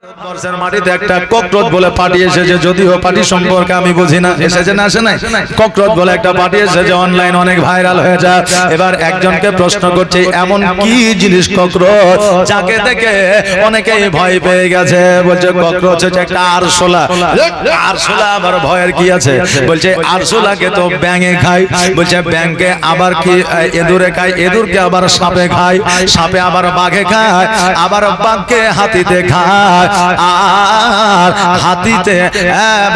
ভারতবর্ষের মাটিতে একটা ককরোচ বলে পার্টি এসেছে, যদিও পার্টি সম্পর্কে আমি বুঝি না, এসেছে না আসে নাই। ককরোচ বলে একটা পার্টি এসেছে, অনলাইন অনেক ভাইরাল হয়ে যায়। এবার একজনকে প্রশ্ন করছে, এমন কি জিনিস ককরোচ যাকে দেখে অনেকেই ভয় পেয়ে গেছে? বলছে ককরোচ হচ্ছে একটা আরশোলা। আরশোলা আবার ভয়ের কি আছে? বলছে আরশোলাকে তো ব্যাঙে খায়, বলছে ব্যাঙকে আবার কি এঁদুরে খায়, এঁদুরকে আবার সাপে খায়, সাপে আবার বাঘে খায়, আবার বাঘকে হাতিতে খায়, আর হাতিতে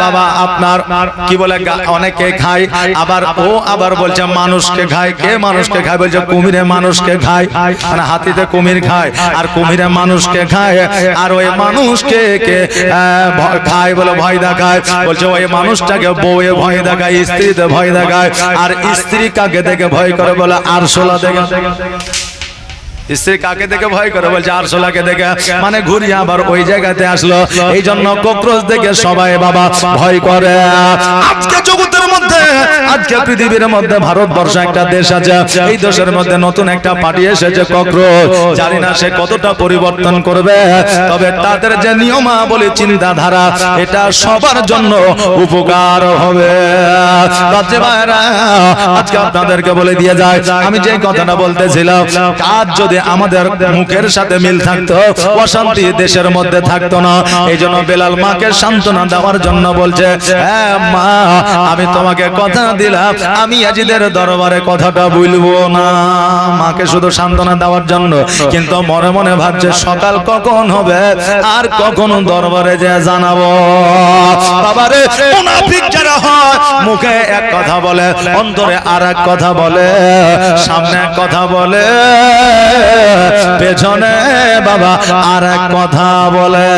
বাবা আপনার কি বলে অনেকে খায়। আবার ও আবার বলছে মানুষকে খায়। কে মানুষকে খায়? বলছে কুমিরে মানুষকে খায়, মানে হাতিতে কুমির খায় আর কুমিরে মানুষকে খায়। আর ওই মানুষকে কে খায় বলে ভয় দেখায়। বলছে ওই মানুষটাকে বউয়ে ভয় দেখায়, স্ত্রীতে ভয় দেখায়। আর স্ত্রী কাকে দেখে ভয় করে? বলে আরশোলা দেখে। স্ত্রী কাকে দেখে ভয় করে? বলছে আরশোলাকে দেখে। মানে ঘুরিয়ে আবার ওই জায়গাতে আসলো। এই জন্য ককরোচ দেখে সবাই বাবা ভয় করে। আজকে জগতের মধ্যে, আজকে পৃথিবীর মধ্যে ভারতবর্ষ একটা দেশ আছে, এই দেশের মধ্যে নতুন একটা পার্টি এসেছে ককরোচ। জানি না সে কতটা পরিবর্তন করবে, তবে তাদের যে নিয়মাবলী চিন্তাধারা এটা সবার জন্য উপকার হবে। আজকে আপনাদেরকে বলে দিয়ে যায়, আমি যে কথাটা বলতেছিলাম, আজ যদি আমাদের মুখের সাথে মিল থাকতো, অশান্তি দেশের মধ্যে থাকতো না। এই জন্য বেলাল মাকে সান্ত্বনা দেওয়ার জন্য বলছে, হ্যাঁ মা, আমি তোমাকে কথা দিলাম, আমি ইয়াজিদের দরবারে কথাটা বলবো না। মাকে শুধু সান্ত্বনা দেওয়ার জন্য, কিন্তু মনে মনে ভাবছে সকাল কখন হবে আর কখন দরবারে যে জানাবো। বাবারে, মুনাফিক যারা হয় মুখে এক কথা বলে, অন্তরে আর এক কথা বলে, সামনে এক কথা বলে, পেছনে বাবা আর এক কথা বলে।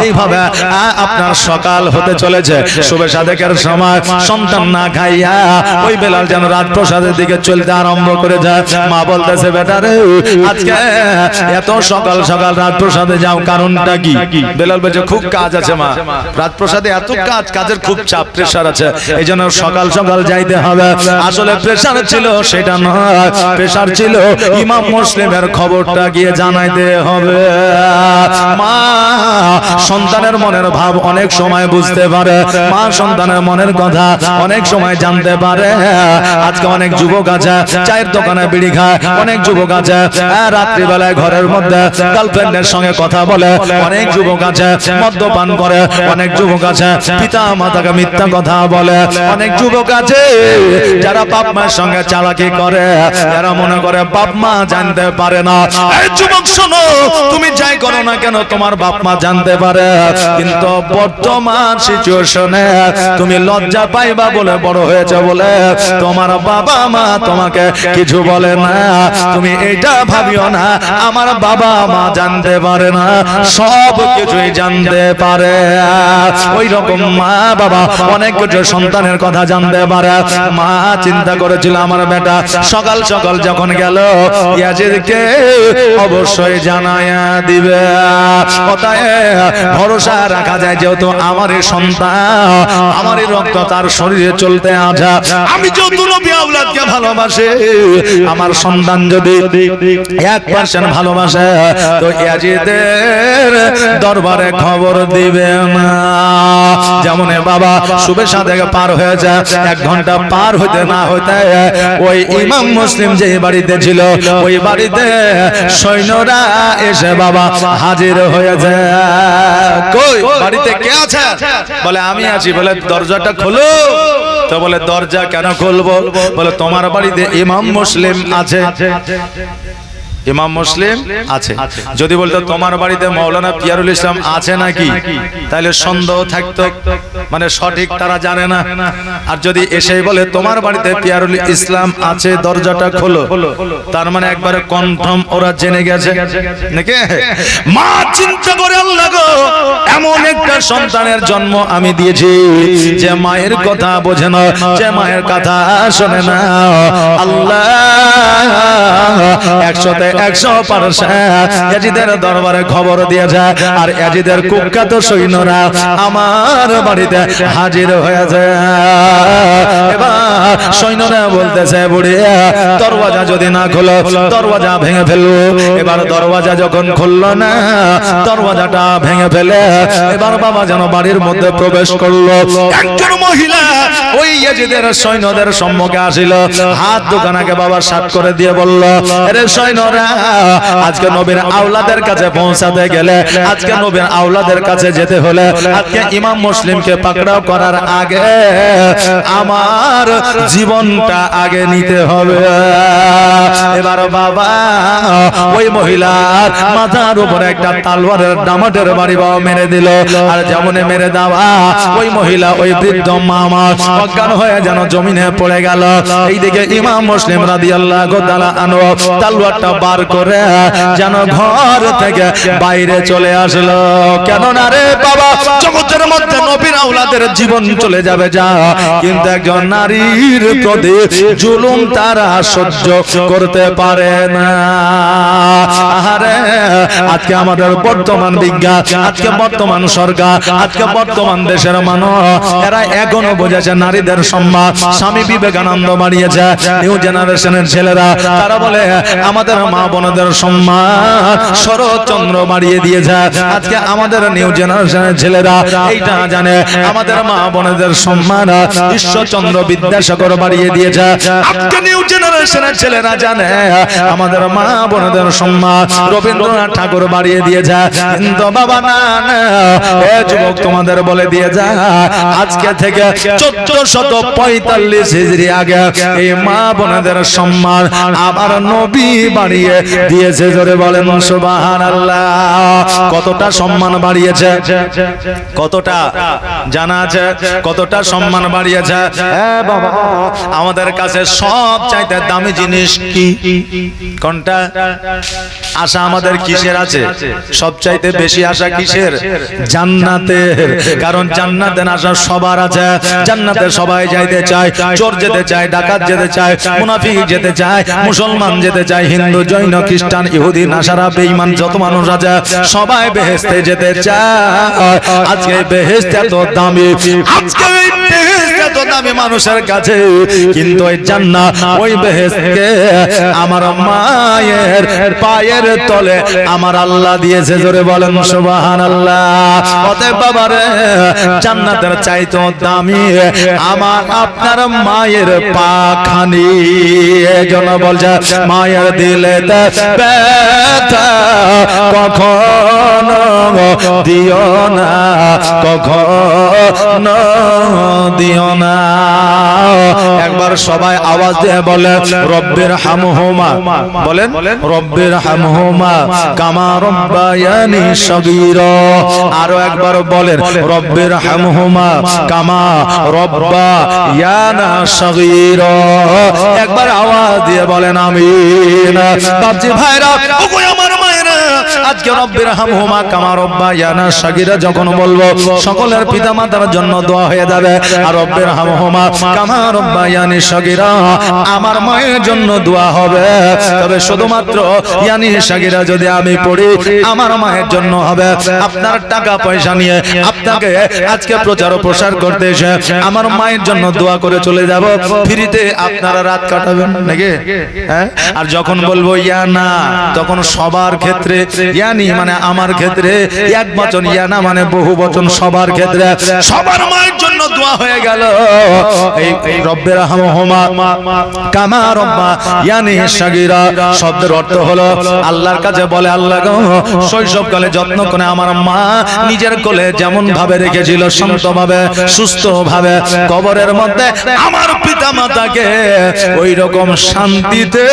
এইভাবে আপনার সকাল হতে চলেছে, শুভে সাদেকের সময় সন্তান না খাইয়া ওই বেলাল যেন রাজপ্রসাদের দিকে চলতে আরম্ভ করে যায়। মা বলতেছে, বেটা রে, আজকে এত সকাল সকাল রাজপ্রসাদে যাও, কারণটা কি? বেলাল বলছে, খুব কাজ আছে মা, রাজপ্রসাদে এত কাজ, কাজের খুব চাপ, প্রেশার আছে, এই জন্য সকাল সকাল যাইতে হবে। আসলে প্রেশার ছিল সেটা নয়, প্রেশার ছিল ইমাম মুসলিমের খবরটা গিয়ে জানাইতে হবে। মা সন্তানের মনের ভাব অনেক সময় বুঝতে পারে, মা সন্তানের মনের কথা অনেক সময় জানতে পারে। আজকে অনেক যুবক আছে চায়ের দোকানে বিড়ি খায়, অনেক যুবক আছে রাত্রিবেলায় ঘরের মধ্যে গার্লফ্রেন্ডের সঙ্গে কথা বলে, অনেক যুবক আছে মদ্যপান করে, অনেক যুবক আছে পিতা মাতাকে মিথ্যা কথা বলে, অনেক যুবক আছে যারা বাপ মায়ের সঙ্গে চালাকি করে, যারা মনে করে বাপ মা জানতে পারে না। এই যুবক শোনো, তুমি যাই করো না কেন তোমার বাপ মা জানতে পারে, কিন্তু বর্তমান সিচুয়েশনে তুমি লজ্জা পাইবা বলে, বড় হয়েছে বলে তোমার বাবা মা তোমাকে কিছু বলে না। তুমি এটা ভাবিও না আমার বাবা মা জানতে পারে না, সব কিছুই জানতে পারে। ওই রকম মা বাবা অনেক কিছু সন্তানের কথা জানতে পারে। মা চিন্তা করেছিল আমার বেটা সকাল সকাল যখন গেল ইয়াজিদকে অবশ্যই জানায়া দিবে। কথায় ভরসা রাখা যায়, যেহেতু আমারই সন্তান, আমারই রক্ত তার শরীরে চলতে আছে। আমি যেহেতু নবী আওলাদকে ভালোবাসি, আমার সন্তান যদি 1% ভালোবাসে তো ইয়াজিদের দরবারে খবর দিবে না। যেমন বাবা শুভে সাদেক পার হয়ে যায়, 1 ঘন্টা পার হইতে না হইতে ওই ইমাম মুসলিম যে বাড়িতে ছিল ওই বাড়িতে সৈন্যরা এসে বাবা হাজির হয়ে যায়। কই বাড়িতে কে আছে? বলে আমি আছি। বলে দরজাটা খোলো। তো বলে দরজা কেন খুলবো? বলে তোমার বাড়িতে ইমাম মুসলিম আছে। ইমাম মুসলিম আছে। যদি বলতো তোমার বাড়িতে মাওলানা পিয়ারুল ইসলাম আছে নাকি, তাহলে সন্দেহ থাকতো, মানে সঠিক তারা জানে না। আর যদি এসেই বলে তোমার বাড়িতে পিয়ারুল ইসলাম আছে, দরজাটা খোলো, তার মানে একবারে কনফার্ম ওরা জেনে গেছে নাকি। মা চিন্তা করে, আল্লাহ গো, এমন একটা সন্তানের জন্ম আমি দিয়েছি যে মায়ের কথা বোঝে না, যে মায়ের কথা শোনে না। আল্লাহ 100তে 100% ইয়াজিদের দরবারে খবর দিয়ে যায় আর ইয়াজিদের কুখ্যাত সৈন্যরা আমার বাড়িতে হাজির হয়ে যায়। এবার সৈন্যরা বলতেছে বুড়িয়া দরওয়াজা যদি না খোলো দরওয়াজা ভেঙে ফেলবো। এবার দরওয়াজা যখন খুললো না দরওয়াজাটা ভেঙে ফেলে এবার বাবা যেন বাড়ির মধ্যে প্রবেশ করলো। একজন মহিলা ওই ইয়াজিদের সৈন্যদের সম্মুখে আসিল, হাত দোকানাকে বাবা সাত করে দিয়ে বলল, আরে সৈন্যরা আজকে নবীর আওলাদের কাছে পৌঁছাতে গেলে, আজকে নবীর আওলাদের কাছে যেতে হলে আজকে ইমাম মুসলিমকে পাকড়াও করার আগে আমার জীবনটা আগে নিতে হবে। এবার বাবা ওই মহিলার মাথার উপরে একটা তালওয়ারের দামাটের বাড়ি বাবা মেরে দিল। আর যেমন মেরে দেওয়া ওই মহিলা ওই বৃদ্ধ মামা অজ্ঞান হয়ে যেন জমিনে পড়ে গেল। এইদিকে ইমাম মুসলিম রাদিয়াল্লাহু তাআলা আনহু তালওয়ারটা বার করে যেন ঘর থেকে বাইরে চলে আসলো। কেন না রে বাবা জগতের মধ্যে নবীর আওলাদের জীবন চলে যাবে যা, কিন্তু একজন নারীর প্রতি জুলুম তারা সহ্য করতে পারে না। আরে আজকে আমাদের বর্তমান বিজ্ঞান, আজকে বর্তমান সরকার, আজকে বর্তমান দেশের মানুষ এরা এখনো বোঝাচ্ছে নারীদের সম্মান। স্বামী বিবেকানন্দ বাড়িয়েছে, নিউ জেনারেশনের ছেলেরা তারা বলে আমাদের মা বোনদের সম্মান শরৎচন্দ্র বাড়িয়ে দিয়েছে। আজকে আমাদের নিউ জেনারেশনের ছেলেরা এইটা জানে আমাদের মা বোনদের সম্মান ঈশ্বরচন্দ্র বিদ্যাসাগর বাড়িয়ে দিয়েছে। আজকে নিউ জেনারেশনের ছেলেরা জানে আমাদের মা বোনদের সম্মান রবীন্দ্রনাথ ঠাকুর বাড়িয়ে দিয়েছে। কিন্তু বাবা না না, এ যুবক তোমাদের বলে দিয়ে যায় আজকে থেকে 1445 হিজরি আগে এই মা বোনদের সম্মান আমার নবী বাড়িয়ে দিয়েছে। জোরে বলেন সুবহানাল্লাহ। কতটা সম্মান বাড়িয়েছে, কতটা জানা আছে, কতটা সম্মান বাড়িয়েছে। হ্যাঁ বাবা, আমাদের কাছে সব চাইতে দামি জিনিস কি? কোনটা? আশা আমাদের কিসের আছে? সব চাইতে বেশি আশা কিসের? জান্নাতের। কারণ জান্নাতের আশা সবার আছে। জান্নাতে সবাই যাইতে চায়, চোর যেতে চায়, ডাকাত যেতে চায়, মুনাফিক যেতে চায়, মুসলমান যেতে চায়, হিন্দু জৈন খ্রিস্টান ইহুদি নাসারা বেঈমান যত মানুষ আছে সবাই বেহেশতে যেতে চায়। আজকে বেহেশত এত দামি, আজকে বেহেশত এত দামি মানুষের কাছে, কিন্তু ওই জান্নাত ওই বেহেশতকে আমার মায়ের পায়ের তলে আমার আল্লাহ দিয়েছে। জোরে বলেন সুবহানাল্লাহ। অতএব বাবারে জান্নাতের চাইতে দামি আমার আপনার মায়ের পাখানি। এজন্য বলছে মায়ের দিলে ব্যথা কখনো দিও না, কখনো দিও না। একবার সবাই আওয়াজ দিয়ে বলে রব্বির হামহুমা, বলেন রব্বির হামহুমা কামা রব্বায়ানি সগীরা। আরো একবার বলেন রব্বির হামহুমা কামা রব্বায়ানা সগীরা। একবার আওয়াজ দিয়ে বলেন আমিন। বাপজি ভাইরা, ওগো আমার মায়েরা, আজকে রব্বির হামহুমা কামা রব্বায়ানা সগীরা যখন বলবো সকলের পিতামাতার জন্য দোয়া হয়ে যাবে। আর রব্বির হামহুমা কামা রব্বায়ানি সগীরা আমার মায়ের জন্য দোয়া হবে। তবে শুধুমাত্র ইয়ানি সগীরা যদি আমি পড়ি আমার মায়ের জন্য হবে। আপনার টাকা পয়সা নিয়ে আপনাকে আজকে প্রচার ও প্রসার করতে এসে আমার মায়ের জন্য দোয়া করে চলে যাব, ফ্রিতে আপনারা রাত কাটাবেন নাকি? হ্যাঁ। আর যখন বলবো ইয়ানা তখন সবার ক্ষেত্রে, ইয়ানি মানে আমার ক্ষেত্রে এক বচন, ইয়ানা মানে বহু বচন, সবার ক্ষেত্রে সবার মায়ের জন্য দোয়া হয়ে গেল। এই রব্বির হামহুমা কামা রব্বায়ানি সগীরা শব্দের অর্থ হলো আল্লাহর কাছে বলে আল্লাহ গো শৈশবকালে যত্ন করে আমার মা নিজের কোলে যেমন ভাবে রেখেছিল শান্ত ভাবে সুস্থ ভাবে, কবরের মধ্যে আমার পিতা মাতাকে ওই রকম শান্তিতে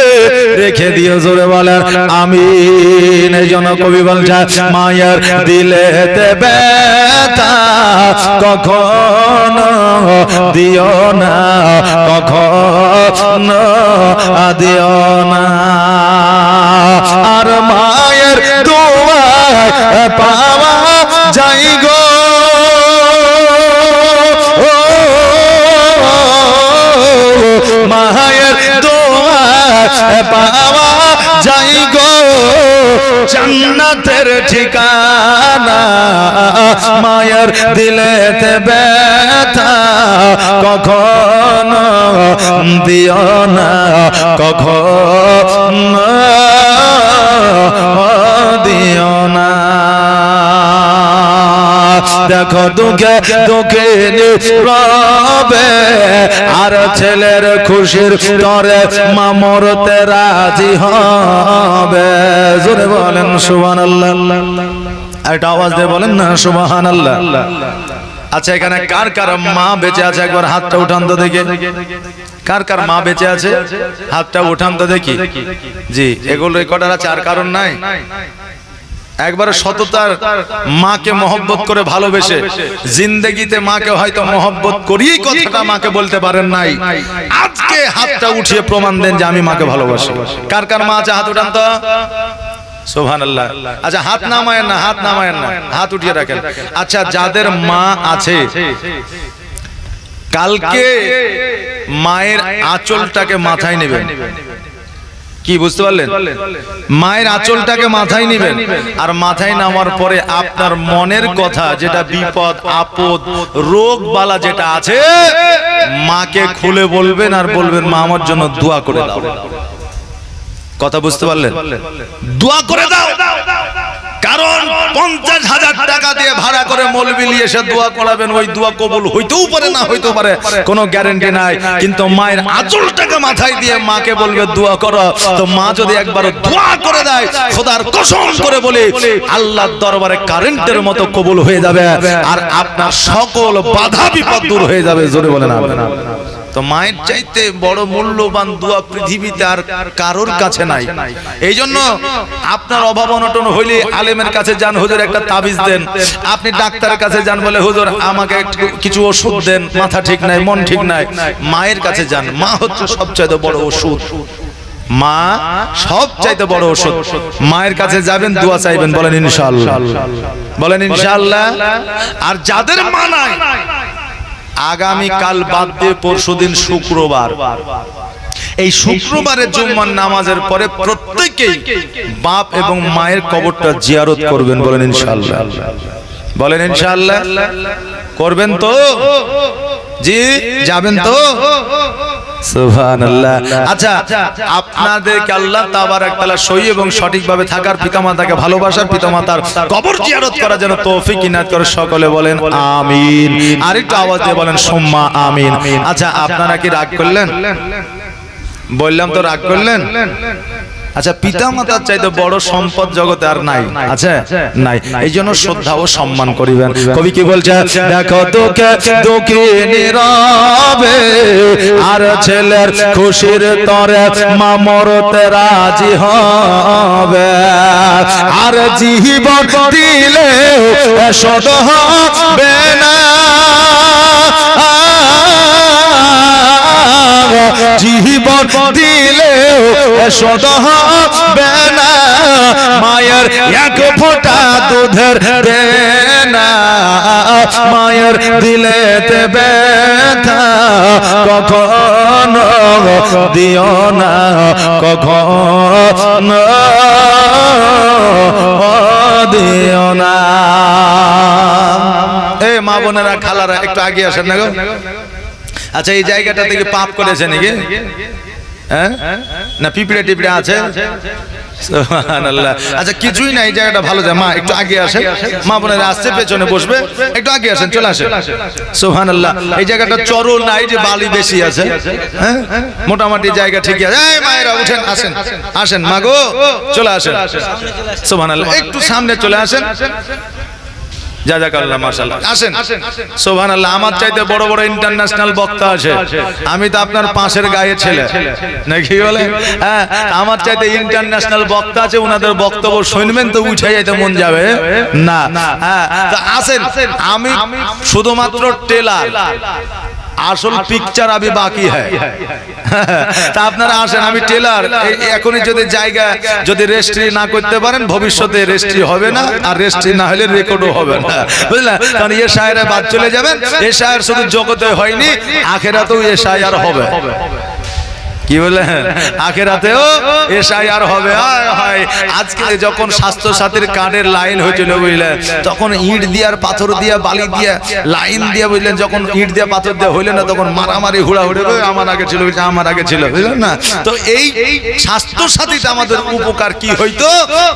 রেখে দিয়ে জোরে বলেন আমিন। এই জন্য কবি বলছে মায়ের দিলেতে ব্যথা কখনো দিও না, কখনো দিও না। আর মায়ের দোয়া পাওয়া যাই গো, মায়ের দোয়া পাওয়া যাই গো, জান্নাতের ঠিকানা, মায়ের দিলেতে ব্যথা কখনো দিও না, কখনো দিও না। দেখো দুঃখে দুঃখে রবে আর ছেলের খুশির তরে মা মরতে রাজি হবে। জোরে বলেন সুবহানাল্লাহ। একটা আওয়াজ দিয়ে বলেন না সুবহানাল্লাহ। আচ্ছা, এখানে কার কার মা বেঁচে আছে একবার হাতটা উঠান তো দেখি। কার কার মা বেঁচে আছে হাতটা উঠান তো দেখি। জি, এগুলো রেকর্ডার আছে, আর কারণ নাই। একবারে সততার মাকে মহব্বত করে ভালোবেসে জিন্দেগিতে মাকে হয়তো মহব্বত করিয়েই কথাটা মাকে বলতে পারেন নাই, আজকে হাতটা উঠিয়ে প্রমাণ দেন যে আমি মাকে ভালোবাসি। কার কার মা আছে হাত উঠান তো। সুবহানাল্লাহ। আচ্ছা, হাত নামায়েন না, হাত নামায়েন না, হাত উঠিয়ে রাখেন। আচ্ছা, যাদের মা আছে কালকে মায়ের আঁচলটাকে মাথায় নেবেন। কি বুঝতে পারলেন? মায়ের আঁচলটাকে মাথায় নেবেন, আর মাথায় নামার পরে আপনার মনের কথা, যেটা বিপদ আপদ রোগ বালা যেটা আছে, মাকে খুলে বলবেন আর বলবেন মা আমার জন্য দোয়া করে দাও। কথা বুঝতে পারলেন? দোয়া করে দাও। কারণ 50,000 টাকা দিয়ে ভাড়া করে মৌলবি নিয়ে এসে দোয়া করাবেন, ওই দোয়া কবুল হইতেও পারে না হইতেও পারে, কোনো গ্যারান্টি নাই। কিন্তু মায়ের আঁচলটাকে মাথায় দিয়ে মাকে বলবে দোয়া করো, তো মা যদি একবার দোয়া করে দেয়, খোদার কসম করে বলে আল্লাহর দরবারে কারেন্টের মতো কবুল হয়ে যাবে, আর আপনার সকল বাধা বিপদ দূর হয়ে যাবে। জোরে বলেন আমিন। তো মায়ের চাইতে বড় মূল্যবান দোয়া পৃথিবীতে আর কারোর কাছে নাই। এই জন্য আপনার অভাব অনটন হইলে আলেমের কাছে যান, হুজুর একটা তাবিজ দেন। আপনি ডাক্তারের কাছে যান, বলে হুজুর আমাকে কিছু ওষুধ দেন, মাথা ঠিক নাই, মন ঠিক নাই। মায়ের কাছে যান, মা হচ্ছে সবচাইতে বড় ওষুধ। মা সবচাইতে বড় ওষুধ। মায়ের কাছে যাবেন, দোয়া চাইবেন, বলেন ইনশাআল্লাহ, বলেন ইনশাআল্লাহ। আর যাদের মা নাই, আগামী কাল বাদ দিয়ে পরশুদিন শুক্রবার, এই শুক্রবারের জুম্মার নামাজের পরে প্রত্যেকেই বাপ এবং মায়ের কবরটা জিয়ারত করবেন, বলেন ইনশাআল্লাহ, বলেন ইনশাআল্লাহ। করবেন তো? জি, যাবেন তো? সুবহানাল্লাহ। আচ্ছা, আপনাদেরকে আল্লাহ তাবারক তাআলা সহি এবং সঠিকভাবে থাকার, পিতামাতাকে ভালোবাসার, পিতামাতার কবর জিয়ারত করার জন্য তৌফিক ইনায়াত করে। সকলে বলেন আমিন। আরেকটু আওয়াজ দিয়ে বলেন সুম্মা আমিন। আচ্ছা, আপনারা কি রাগ করলেন? বললাম তো রাগ করলেন। আচ্ছা, পিতামাতার চাইতে বড় সম্পদ জগতে আর নাই, আছে নাই। এই জন্য শ্রদ্ধা ও সম্মান করিবেন। কবি কি বলছে? দেখো তোকে দুঃখী নীরবে আর ছেলের খুশির তরে মা মরতে রাজি হবে, আর জীবন দিলে শোধ হবে না, জীবন দিলেও শোধ হবে না, মায়ের এক ফোঁটা দুধের দেনা, মায়ের দিলেতে ব্যথা কখনো দিও না, কখনো দিও না। এ মা বোনেরা, খালারা, একটু আগে আসেন না গো। আচ্ছা, এই জায়গাটা থেকে পাপ করেছে নাকি? হ্যাঁ, না পিঁপড়ে টিপড়ে আছে? সুবহানাল্লাহ। আচ্ছা, কিছুই না, এই জায়গাটা ভালো যায়। মা একটু আগে আসেন, মা বোনেরা আসছে, পেছনে বসবে, একটু আগে আসেন, চলে আসেন। সুবহানাল্লাহ। এই জায়গাটা চরল নাই, যে বালি বেশি আছে। হ্যাঁ, মোটামুটি জায়গা ঠিকই আছে। এই মায়েরা উঠেন, আসেন, আসেন মা গো, চলে আসেন। সুবহানাল্লাহ। একটু সামনে চলে আসেন। জাযাকাল্লাহ, মাশাআল্লাহ। আসেন, সুবহানাল্লাহ। আমার চাইতে বড় বড় ইন্টারন্যাশনাল বক্তা আছে। আমি তো আপনার পাশের গায়ে ছেলে, নাকি বলে? হ্যাঁ, আমার চাইতে ইন্টারন্যাশনাল বক্তা আছে। ওনাদের বক্তব্য শুনবেন তো উঠে যাইতে মন যাবে না। হ্যাঁ, তো আসেন। আমি শুধুমাত্র টেলার, আসল পিকচার আবি বাকি হ্যায়। তা আপনারা আসেন, আমি টেলার। এখনই যদি জায়গা যদি রেজিস্ট্রি না করতে পারেন, ভবিষ্যতে রেজিস্ট্রি হবে না, আর রেজিস্ট্রি না হলে রেকর্ডও হবে না, বুঝলেন? কারণ এ শায়েরে বাদ চলে যাবেন। এ শায়ের শুধু জগতে হয়নি, আখেরাতেও এ শায়ের হবে। কি বলে আখেরাতেও এসআইআর হবে। হয় আজকে যখন স্বাস্থ্য সাথীর কার্ডের লাইন হয়েছিল বুঝলেন, তখন ইট দিয়ে আর পাথর দিয়ে বালি দিয়ে লাইন দিয়ে বুঝলেন, যখন ইট দিয়ে পাথর দিয়ে হইল না তখন মারামারি হুড়াহুড়ি, আমার আগে ছিল আমার আগে ছিল বুঝলেন না। তো এই স্বাস্থ্য সাথীটা আমাদের উপকার কি হইতো,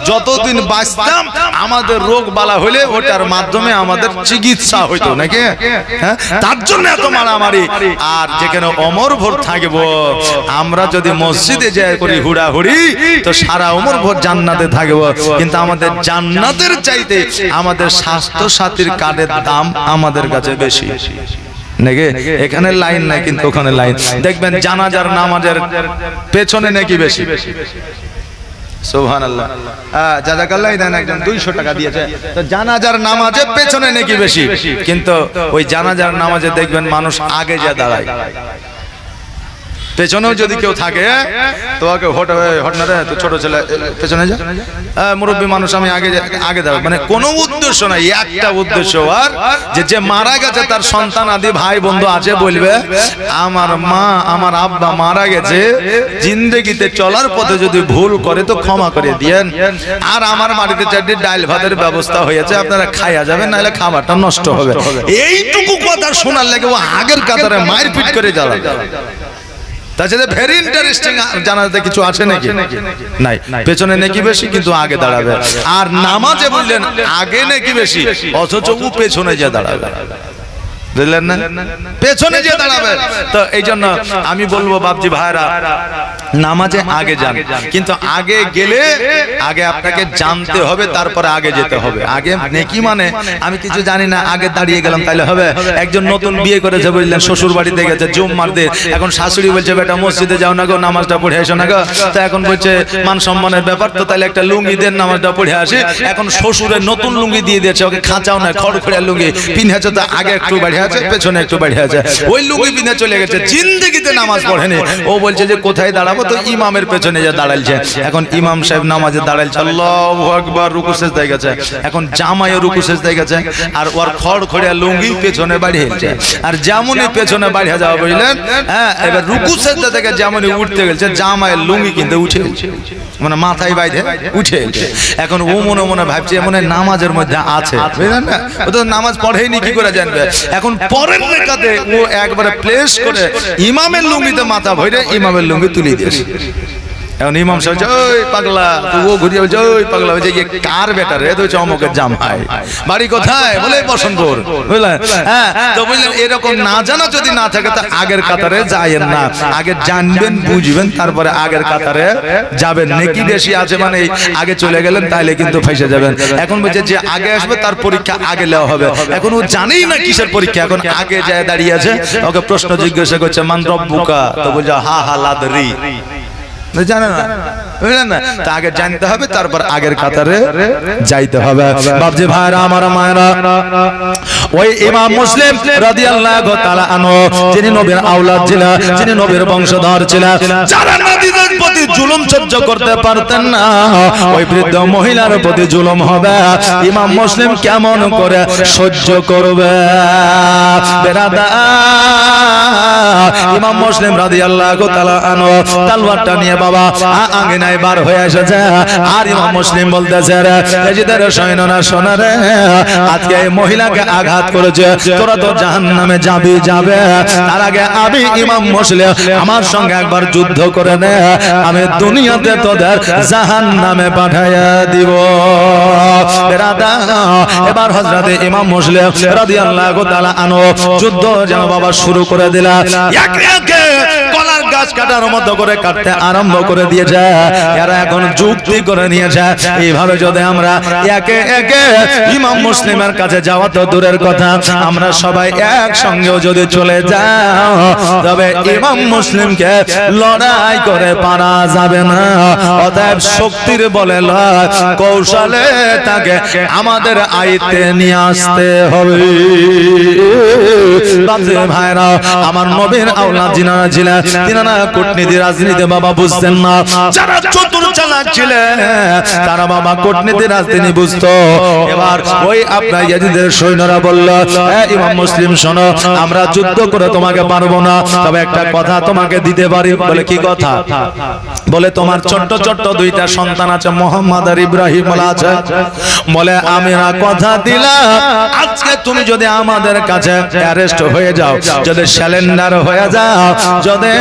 যতদিন বাঁচতাম আমাদের রোগ বালা হইলে ওটার মাধ্যমে আমাদের চিকিৎসা হইতো নাকি, হ্যাঁ তার জন্য এত মারামারি। আর যেখানে অমর ভোর থাকবো, আমরা যদি মসজিদে যাই করি হুড়াহুড়ি, তো সারা ওমর ভোর জান্নাতে থাকবো। কিন্তু আমাদের জান্নাতের চাইতে আমাদের স্বাস্থ্য সাথীর কার্ডের দাম আমাদের কাছে বেশি নাকি। এখানে লাইন নাই কিন্তু ওখানে লাইন। দেখবেন জানাজার নামাজের পেছনে নাকি বেশি। সুবহানাল্লাহ, জাযাকাল্লাহ দেন একজন 200 টাকা দিয়েছে। তো জানাজার নামাজের পেছনে নাকি বেশি, কিন্তু ওই জানাজার নামাজে দেখবেন মানুষ আগে যা দাঁড়ায়। পেছনেও যদি কেউ থাকে তোমাকে হটনা রে, তো ছোট ছেলে পেছনে যা, মুরব্বী মানুষ আমি আগে দাঁড়াবো, মানে কোনো উদ্দেশ্য নাই, একটা উদ্দেশ্য আর যে মারা গেছে তার সন্তান আদি ভাই বন্ধু আছে বলবে আমার মা আমার আব্বা মারা গেছে, জিন্দেগিতে চলার পথে যদি ভুল করে তো ক্ষমা করে দিয়েন, আর আমার বাড়িতে চারটি ডাল ভাতের ব্যবস্থা হয়েছে আপনারা খাইয়া যাবেন, নাহলে খাবারটা নষ্ট হবে। এইটুকু কথা শোনার লাগে ও আগের কাতারে মায়ের পিট করে যাবে। তাছাড়া ভেরি ইন্টারেস্টিং জানাতে কিছু আছে নাকি? নাই। পেছনে নাকি বেশি কিন্তু আগে দাঁড়াবে। আর নামাজে বললেন আগে নাকি বেশি, অথচ ও পেছনে যে দাঁড়াবে, বুঝলেন না, পেছনে যে দাঁড়াবে। তো এই জন্য আমি বলবো বাপজি ভাইরা, নামাজে আগে যান, কিন্তু আগে গেলে আগে আপনাকে জানতে হবে, তারপরে আগে যেতে হবে। আগে নেকি মানে আমি কিছু জানি না আগে দাঁড়িয়ে গেলাম তাহলে হবে। একজন নতুন বিয়ে করেছে বুঝলেন, শ্বশুর বাড়িতে গেছে জুম্মার দিন, এখন শাশুড়ি বলছে বেটা মসজিদে যাও না গো, নামাজটা পড়ে এসো না গো। তো এখন বলছে মান সম্মানের ব্যাপার, তো তাহলে একটা লুঙ্গি দেন নামাজটা পড়ে আসে। এখন শ্বশুরের নতুন লুঙ্গি দিয়ে দিয়েছে, ওকে খাঁচাও না খড়খড়িয়া লুঙ্গি পিনেছে, তো আগে একটু বাড়ি আছে পেছনে একটু বাড়ি আছে, ওই লুঙ্গি পিনে চলে গেছে, জিন্দেগিতে নামাজ পড়েনি। ও বলছে যে কোথায় দাঁড়াবো, তো ইমামের পেছনে যে দাঁড়াইছে। এখন ইমাম সাহেব নামাজে দাঁড়াইছে, আল্লাহু আকবার, রুকু সেজদায় গেছে। এখন জামায়ে রুকু সেজদায় গেছে, আর ওর খড়খড়িয়া লুঙ্গি পেছনে বাড়িয়েছে। আর যেমনই পেছনে বাড়িয়ে যাওয়া বুঝলেন, হ্যাঁ এবার রুকু সেজদা থেকে যেমনই উঠতে গেছে, জামায়ের লুঙ্গি কিন্তু উঠে মানে মাথায় বাইধে উঠে। এখন ও মনে মনে ভাবছে মনে নামাজের মধ্যে আছে, বুঝলেন না, ও তো নামাজ পড়েইনি কি করে জানবে। এখন পরের রেখাতে ও একবারে প্লেস করে ইমামের লুঙ্গিতে মাথা ভরে ইমামের লুঙ্গি তুলে দিয়েছে। এখন ইমাম সাহেব ওই পাগলা, তো ও ঘুরিয়ে বলছে ওই পাগলা, ওই যে কার বেটা রে, তো অমুকের জামাই, বাড়ি কোথায় বলে বসন্তপুর, বুঝলেন। হ্যাঁ, তো বুঝলেন এরকম না জানা যদি না থাকে তো আগের কাতারে যায়েন না, আগে জানবেন বুঝবেন তারপরে আগের কাতারে যাবেন। নেকি বেশি আছে মানে আগে চলে গেলেন তাহলে কিন্তু ফেসে যাবেন। এখন বলছে যে আগে আসবে তার পরীক্ষা আগে নেওয়া হবে। এখন ও জানেই না কিসের পরীক্ষা, এখন আগে যায় দাঁড়িয়ে আছে, ওকে প্রশ্ন জিজ্ঞাসা করছে মান রব্বুকা, তো বলছে হা হা লাদরি, জানে না, বুঝলেন না। তা আগে জানতে হবে, তারপর আগের কাতারে যাইতে হবে। বাপজি ভাইরা আমার মায়েরা, ওই ইমাম মুসলিম রাদিয়াল্লাহু তাআলা আনহু, যিনি নবীর আওলাদ ছিলেন, যিনি নবীর বংশধর ছিলেন, যারা নবীদের প্রতি জুলুম সহ্য করতে পারতেন না, ওই বৃদ্ধ মহিলার প্রতি জুলুম হবে, ইমাম মুসলিম কেমন করে সহ্য করবে? বেরাদার, ইমাম মুসলিম রাদিয়াল্লাহু তাআলা আনহু তলোয়ারটা নিয়ে বাবা আঙ্গিনায় বার হয়ে এসেছে। আর ইমাম মুসলিম বলতেছে রে এজিদের শোনো না, শোনা রে, আজকে এই মহিলাকে আঘাত করেছে, তোরা তো জাহান্নামে যাবি, যাবে। তার আগে আমি ইমাম মুসলিম আমার সঙ্গে একবার যুদ্ধ করে নে, আমি দুনিয়াতে তোদের জাহান্নামে পাঠাইয়া দিব। এবার হযরতে ইমাম মুসলিম রাদিয়াল্লাহু তাআলা আনহু যুদ্ধ যেন বাবা শুরু করে দিলা। একে একে কলার গাছ কাটার মতো করে কাটতে আরম্ভ করে দিয়েছে। এরা এখন যুক্তি করে নিয়েছে, এইভাবে যদি আমরা একে একে ইমাম মুসলিমের কাছে যাওয়া তো দূরের কথা, আমরা সবাই একসঙ্গেও যদি চলে যাও, তবে ইমাম মুসলিমকে লড়াই করে পারা যাবে না। অতএব শক্তির বলে লয়, কৌশলে তাকে আমাদের আয়ত্তে নিয়ে আসতে হবে। ভাইরা আমার নবীর আওলাদ যিনারা ছিলেন, তিনারা কূটনীতি রাজনীতি বাবা বুঝতেন না। যারা চতুর চালাক চালাচ্ছিলেন, তারা বাবা কূটনীতি রাজনীতি বুঝতো। এবার ওই আপনার ইয়াজিদের সৈন্যরা বলল, ইমাম মুসলিম শোনো, আমরা যুদ্ধ করে তোমাকে পারবো না, তবে একটা কথা তোমাকে দিতে পারি। বলে কি কথা? বলে তোমার ছোট্ট ছোট্ট দুইটা সন্তান আছে, মোহাম্মদ আর ইব্রাহিম আছে। বলে আমি না কথা দিলাম, আজকে তুমি যদি আমাদের কাছে অ্যারেস্ট হয়ে যাও, যদি স্যালেন্ডার হয়ে যাও, যদি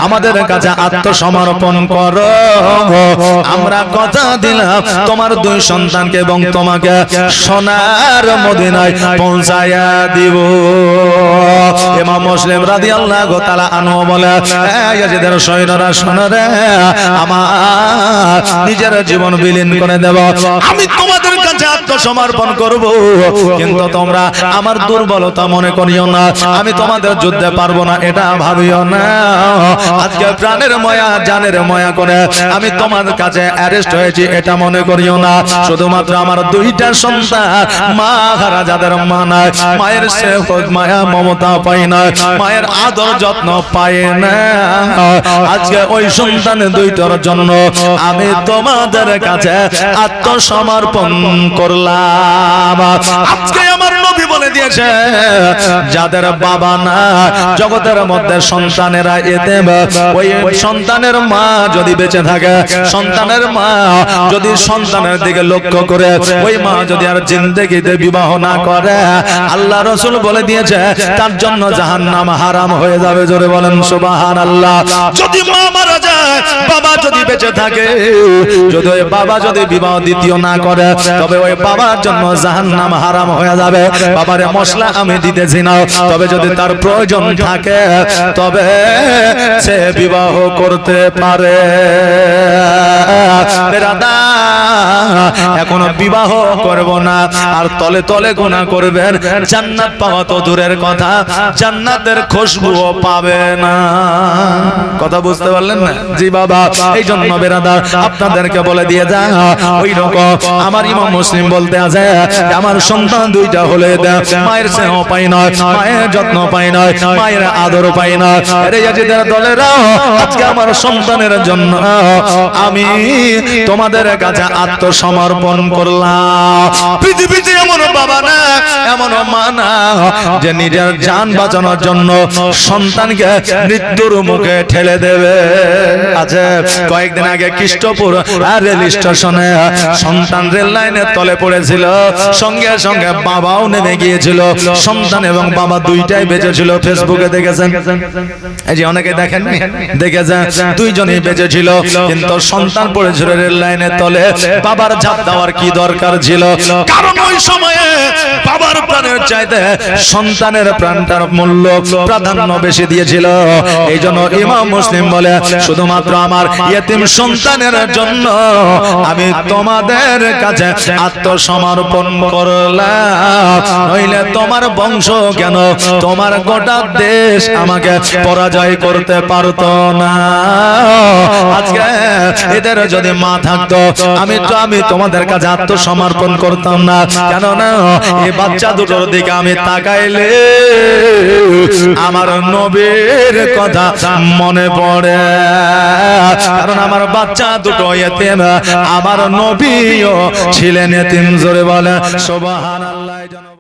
আমাদের কাছে আত্মসমর্পণ করো, আমরা কথা দিলাম তোমার দুই সন্তানকে এবং তোমাকে সোনার মদিনায় পৌঁছায়া দিব। ইমাম মুসলিম রাদিয়াল্লাহু তাআলা আনহু বলে, ইয়াজিদের সৈন্যরা শোনো রে, আমার নিজের জীবন বিলীন করে দেব, আমি তোমাদের কাছে আত্মসমর্পণ করব, কিন্তু তোমরা আমার দুর্বলতা মনে করিও না, আমি তোমাদের যুদ্ধে পারবো না এটা ভাবিও না। আজকে প্রাণের মায়া জানের মায়া করে আমি তোমার কাছে অ্যারেস্ট হয়েছি এটা মনে করিও না। শুধুমাত্র আমার দুইটা সন্তান, মা হারা যাদের মা নাই, মায়ের সেবক মায়া মমতা পায় না, মায়ের আদর যত্ন পায় না, আজকে ওই সন্তান দুইটার জন্য আমি তোমাদের কাছে আত্মসমর্পণ করলাম। আজকে আমার নবী বলে দিয়েছে, যাদের বাবা না জগতের মধ্যে সন্তানেরা এতিম, ওই সন্তানের মা যদি বেঁচে থাকে, সন্তানের মা যদি সন্তানের দিকে লক্ষ্য করে, ওই মা যদি আর জিন্দেগিতে বিবাহ না করে, আল্লাহ রাসূল বলে দিয়েছে তার জন্য জাহান্নাম হারাম হয়ে যাবে। জোরে বলেন সুবহানাল্লাহ। যদি মা মারা যায়, বাবা যদি বেঁচে থাকে, যদি ওই বাবা যদি বিবাহ দ্বিতীয় না করে, তবে ওই বাবার জন্য জাহান্নাম হারাম হয়ে যাবে। বাবারে মশলা আমি দিতেছি না, তবে যদি তার প্রয়োজন থাকে তবে সে বিবাহ করতে পারে। এখনো বিবাহ করব না আর তলে তলে গুনাহ করবেন, জান্নাত পাওয়া তো দূরের কথা, জান্নাতের খুশবুও পাবে না। কথা বুঝতে পারলেন না? জি বাবা, এই জন্য বেরাদার আপনাদেরকে বলে দিয়ে যা, ওই রকম আমার ইমাম মুসলিম বলতে আছে, আমার সন্তান দুইটা হলে মায়ের স্নেহ পাই না, মায়ের যত্ন পাই না, মায়ের আদর পাই না। আরে ইয়াজিদের দলেরা, আজকে আমার সন্তানের জন্য আমি তোমাদের কাছে আত্মসমর্পণ করলাম। পৃথিবীতে এমন বাবা না, এমন মা না যে নিজের জান বাঁচানোর জন্য সন্তানকে মৃত্যুর মুখে ঠেলে দেবে। আচ্ছা, কয়েকদিন আগে কৃষ্টপুর রেল স্টেশনে সন্তান রেল লাইনের তলে পড়েছিল, সঙ্গে সঙ্গে বাবাও নেমে গিয়েছিল, সন্তান এবং বাবা দুইটাই বেঁচে ছিল। ফেসবুকে দেখেছেন, এই যে অনেকে দেখেন, দেখেছেন দুইজনই বেঁচে ছিল, কিন্তু সন্তান পড়েছিল রেল লাইনের তলে। বাবার ঝাঁপ দেওয়ার কি দরকার ছিল? কারণ ওই সময়ে বাবার প্রাণের চাইতে সন্তানের প্রাণটার মূল্য প্রাধান্য বেশি দিয়েছিল। এই জন্য ইমাম মুসলিম বলে, শুধুমাত্র আমার ইয়েতিম সন্তানের জন্য আমি তোমাদের কাছে আত্মসমর্পণ করলাম, নইলে তোমার বংশ কেন, তোমার গোটা দেশ আমাকে পরাজয় করতে পারতো না। আজকে এদের যদি মা থাকতো, আমি তোমাদের কাছে আত্মসমর্পণ করতাম না। কেননা এই বাচ্চা দুটোর দিকে আমি তাকাইলে আমার নবীর কথা মনে পড়ে, কারণ আমার বাচ্চা দুটো এতিম, আমার নবীও ছিলেন এতিম। জোরে বলে সুবহানাল্লাহ।